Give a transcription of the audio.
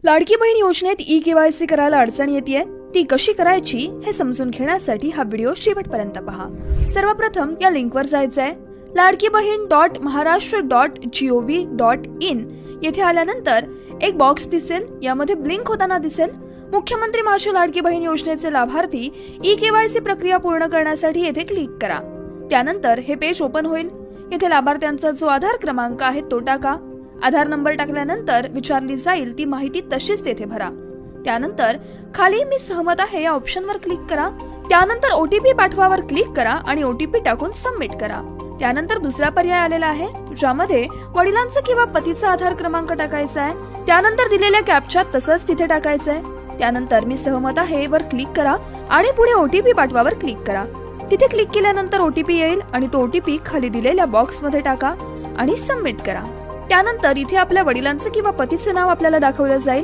लाडकी बहीण योजनेत ई-केवायसी करायला अडचण येतेय, ती कशी करायची हे समजून घेण्यासाठी हा व्हिडिओ शेवटपर्यंत पहा। सर्वप्रथम या लिंकवर जायचंय ladkibaheen.maharashtra.gov.in। येथे आल्यानंतर एक बॉक्स दिसेल, यामध्ये ब्लिंक होताना दिसेल मुख्यमंत्री माझी लाडकी बहीण योजनेचे लाभार्थी ई-केवायसी प्रक्रिया पूर्ण करण्यासाठी येथे क्लिक करा। त्यानंतर हे पेज ओपन होईल। येथे लाभार्थ्यांचा जो आधार क्रमांक आहे तो टाका। आधार नंबर टाकल्यानंतर विचारली जाईल ती माहिती तशीच तेथे भरा। त्यानंतर खाली मी सहमत आहे या ऑप्शनवर क्लिक करा। त्यानंतर ओटीपी पाठवावर क्लिक करा आणि ओटीपी टाकून सबमिट करा। त्यानंतर दुसरा पर्याय आलेला आहे, ज्यामध्ये वडिलांचा किंवा पतीचा आधार क्रमांक टाकायचा आहे। त्यानंतर दिलेल्या कॅप्चा तसंच तिथे टाकायचं आहे। त्यानंतर मी सहमत आहे वर क्लिक करा आणि पुढे ओटीपी पाठवावर क्लिक करा। तिथे क्लिक केल्यानंतर ओटीपी येईल आणि तो ओटीपी खाली दिलेल्या बॉक्स मध्ये टाका आणि सबमिट करा। त्यानंतर इथे आपल्या वडिलांचं किंवा पतीचे नाव आपल्याला दाखवलं जाईल।